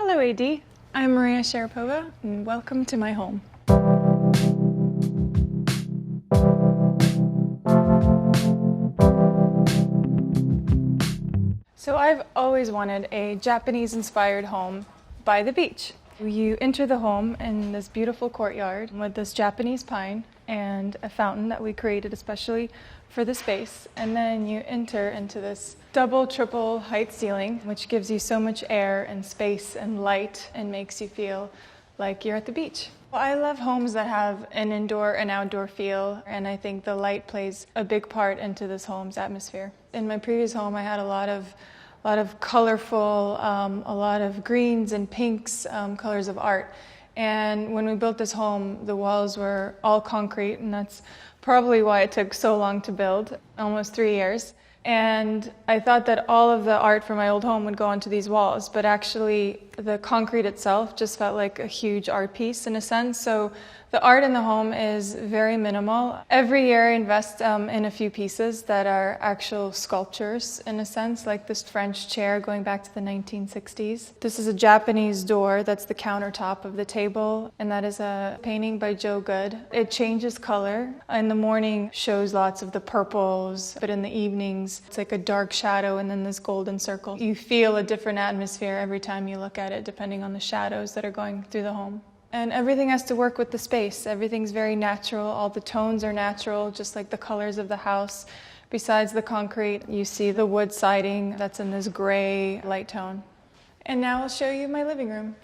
Hello AD, I'm Maria Sharapova and welcome to my home. So I've always wanted a Japanese-inspired home by the beach. You enter the home in this beautiful courtyard with this Japanese pine and a fountain that we created especially for the space. And then you enter into this double, triple height ceiling, which gives you so much air and space and light and makes you feel like you're at the beach. Well, I love homes that have an indoor and outdoor feel, and I think the light plays a big part into this home's atmosphere. In my previous home, I had a lot of colorful, a lot of greens and pinks, colors of art. And when we built this home, the walls were all concrete, and that's probably why it took so long to build, almost 3 years. And I thought that all of the art from my old home would go onto these walls, but actually the concrete itself just felt like a huge art piece in a sense. So the art in the home is very minimal. Every year I invest in a few pieces that are actual sculptures in a sense, like this French chair going back to the 1960s. This is a Japanese door that's the countertop of the table, and that is a painting by Joe Good. It changes color. In the morning shows lots of the purples, but in the evenings it's like a dark shadow and then this golden circle. You feel a different atmosphere every time you look at it, depending on the shadows that are going through the home. And everything has to work with the space. Everything's very natural. All the tones are natural, just like the colors of the house. Besides the concrete, you see the wood siding that's in this gray light tone. And now I'll show you my living room.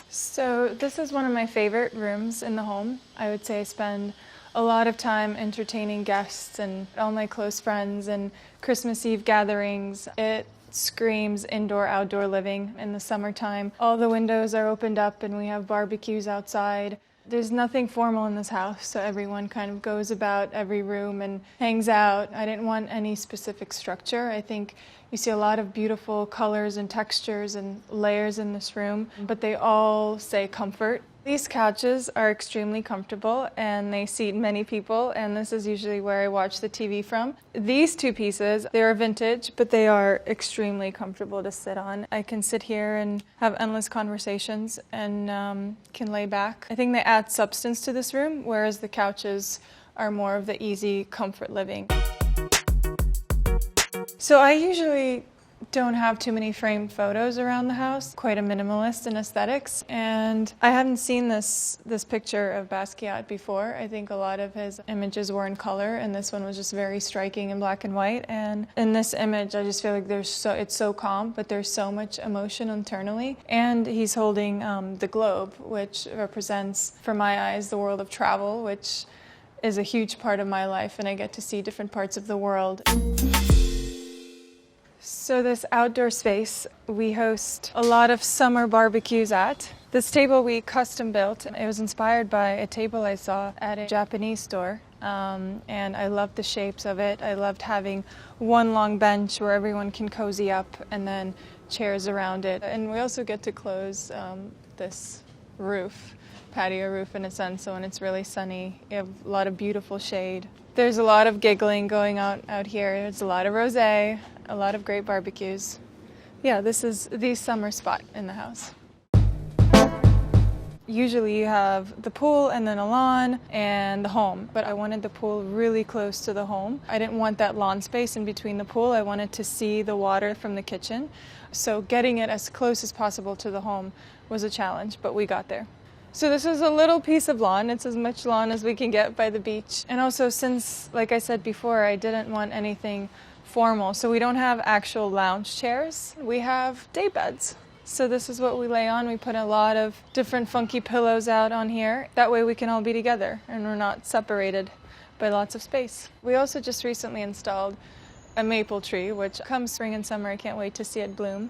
So this is one of my favorite rooms in the home. I would say I spend a lot of time entertaining guests and all my close friends and Christmas Eve gatherings. It screams indoor-outdoor living in the summertime. All the windows are opened up and we have barbecues outside. There's nothing formal in this house, so everyone kind of goes about every room and hangs out. I didn't want any specific structure. I think you see a lot of beautiful colors and textures and layers in this room, but they all say comfort. These couches are extremely comfortable and they seat many people, and this is usually where I watch the TV from. These two pieces, they are vintage, but they are extremely comfortable to sit on. I can sit here and have endless conversations and can lay back. I think they add substance to this room, whereas the couches are more of the easy comfort living. So I usually don't have too many framed photos around the house, quite a minimalist in aesthetics. And I haven't seen this picture of Basquiat before. I think a lot of his images were in color, and this one was just very striking in black and white. And in this image, I just feel like it's so calm, but there's so much emotion internally. And he's holding the globe, which represents, for my eyes, the world of travel, which is a huge part of my life, and I get to see different parts of the world. So this outdoor space, we host a lot of summer barbecues at. This table we custom built. It was inspired by a table I saw at a Japanese store. And I loved the shapes of it. I loved having one long bench where everyone can cozy up and then chairs around it. And we also get to close this roof, patio roof in a sense, so when it's really sunny, you have a lot of beautiful shade. There's a lot of giggling going out here. There's a lot of rosé, a lot of great barbecues. Yeah, this is the summer spot in the house. Usually you have the pool and then a lawn and the home, but I wanted the pool really close to the home. I didn't want that lawn space in between the pool. I wanted to see the water from the kitchen. So getting it as close as possible to the home was a challenge, but we got there. So this is a little piece of lawn. It's as much lawn as we can get by the beach. And also since, like I said before, I didn't want anything formal, so we don't have actual lounge chairs. We have day beds. So this is what we lay on. We put a lot of different funky pillows out on here. That way we can all be together and we're not separated by lots of space. We also just recently installed a maple tree, which comes spring and summer, I can't wait to see it bloom.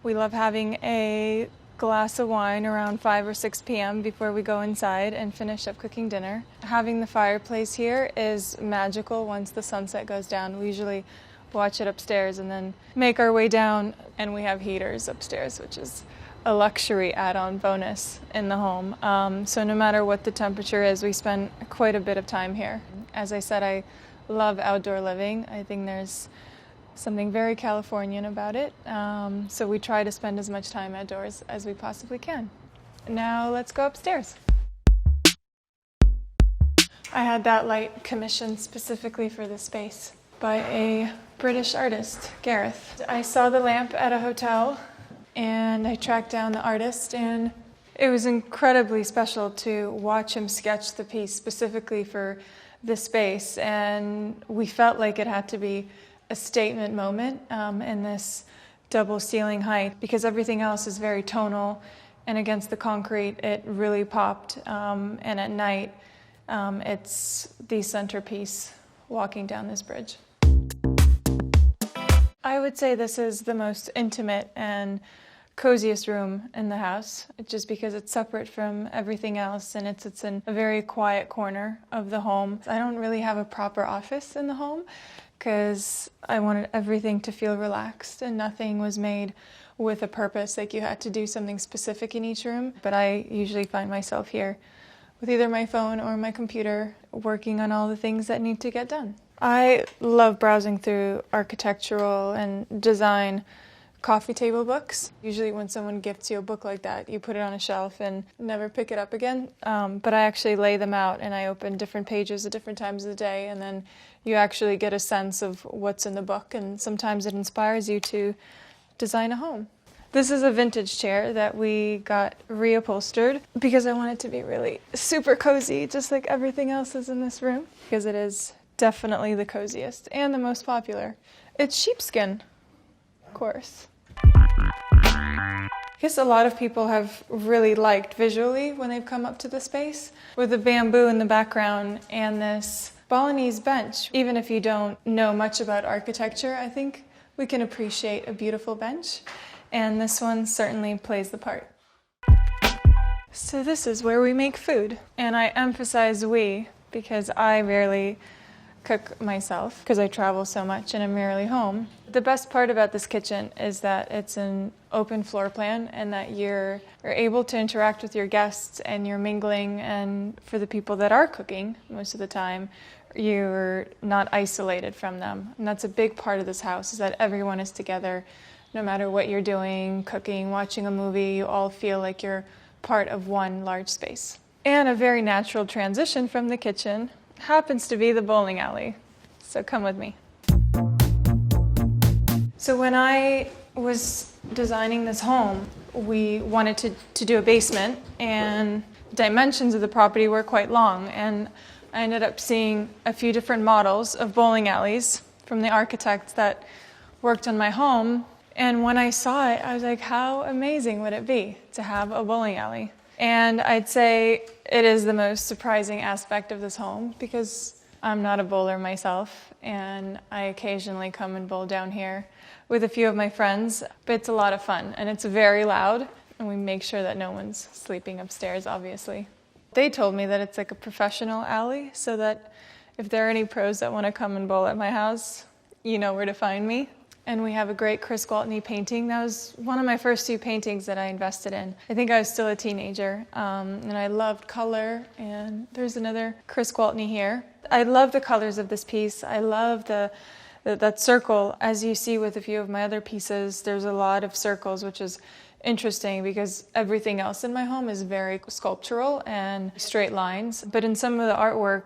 We love having a glass of wine around 5 or 6 p.m. before we go inside and finish up cooking dinner. Having the fireplace here is magical once the sunset goes down. We usually watch it upstairs and then make our way down, and we have heaters upstairs, which is a luxury add-on bonus in the home. So no matter what the temperature is, we spend quite a bit of time here. As I said, I love outdoor living. I think there's something very Californian about it. So we try to spend as much time outdoors as we possibly can. Now let's go upstairs. I had that light commissioned specifically for this space by a British artist, Gareth. I saw the lamp at a hotel and I tracked down the artist, and it was incredibly special to watch him sketch the piece specifically for this space, and we felt like it had to be a statement moment in this double ceiling height, because everything else is very tonal, and against the concrete it really popped, and at night it's the centerpiece walking down this bridge. I would say this is the most intimate and coziest room in the house, just because it's separate from everything else, and it's in a very quiet corner of the home. I don't really have a proper office in the home because I wanted everything to feel relaxed, and nothing was made with a purpose, like you had to do something specific in each room. But I usually find myself here with either my phone or my computer working on all the things that need to get done. I love browsing through architectural and design coffee table books. Usually when someone gifts you a book like that, you put it on a shelf and never pick it up again. But I actually lay them out and I open different pages at different times of the day, and then you actually get a sense of what's in the book, and sometimes it inspires you to design a home. This is a vintage chair that we got reupholstered because I want it to be really super cozy, just like everything else is in this room, because it is definitely the coziest and the most popular. It's sheepskin, of course. I guess a lot of people have really liked visually when they've come up to the space, with the bamboo in the background and this Balinese bench. Even if you don't know much about architecture, I think we can appreciate a beautiful bench, and this one certainly plays the part. So this is where we make food, and I emphasize we because I rarely cook myself because I travel so much and I'm rarely home. The best part about this kitchen is that it's an open floor plan, and that you're able to interact with your guests and you're mingling, and for the people that are cooking most of the time, you're not isolated from them. And that's a big part of this house, is that everyone is together. No matter what you're doing, cooking, watching a movie, you all feel like you're part of one large space. And a very natural transition from the kitchen happens to be the bowling alley. So come with me. So when I was designing this home, we wanted to do a basement, and the dimensions of the property were quite long, and I ended up seeing a few different models of bowling alleys from the architects that worked on my home. And when I saw it, I was like, how amazing would it be to have a bowling alley? And I'd say it is the most surprising aspect of this home, because I'm not a bowler myself, and I occasionally come and bowl down here with a few of my friends, but it's a lot of fun, and it's very loud, and we make sure that no one's sleeping upstairs, obviously. They told me that it's like a professional alley, so that if there are any pros that want to come and bowl at my house, you know where to find me. And we have a great Chris Gwaltney painting. That was one of my first few paintings that I invested in. I think I was still a teenager, and I loved color. And there's another Chris Gwaltney here. I love the colors of this piece. I love that circle. As you see with a few of my other pieces, there's a lot of circles, which is interesting because everything else in my home is very sculptural and straight lines. But in some of the artwork,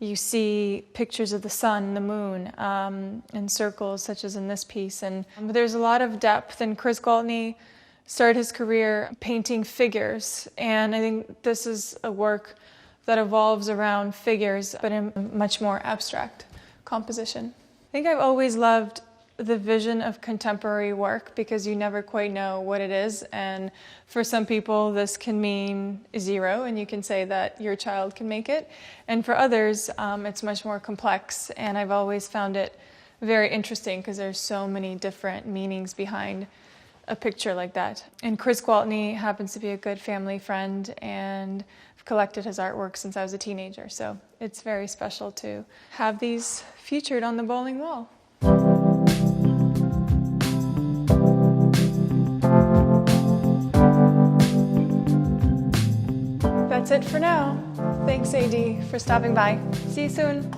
you see pictures of the sun, the moon, in circles, such as in this piece. And there's a lot of depth, and Chris Gwaltney started his career painting figures. And I think this is a work that evolves around figures, but in much more abstract composition. I think I've always loved the vision of contemporary work, because you never quite know what it is, and for some people this can mean zero and you can say that your child can make it, and for others it's much more complex, and I've always found it very interesting because there's so many different meanings behind a picture like that. And Chris Gwaltney happens to be a good family friend, and I've collected his artwork since I was a teenager, so it's very special to have these featured on the bowling wall. That's it for now. Thanks, AD, for stopping by. See you soon.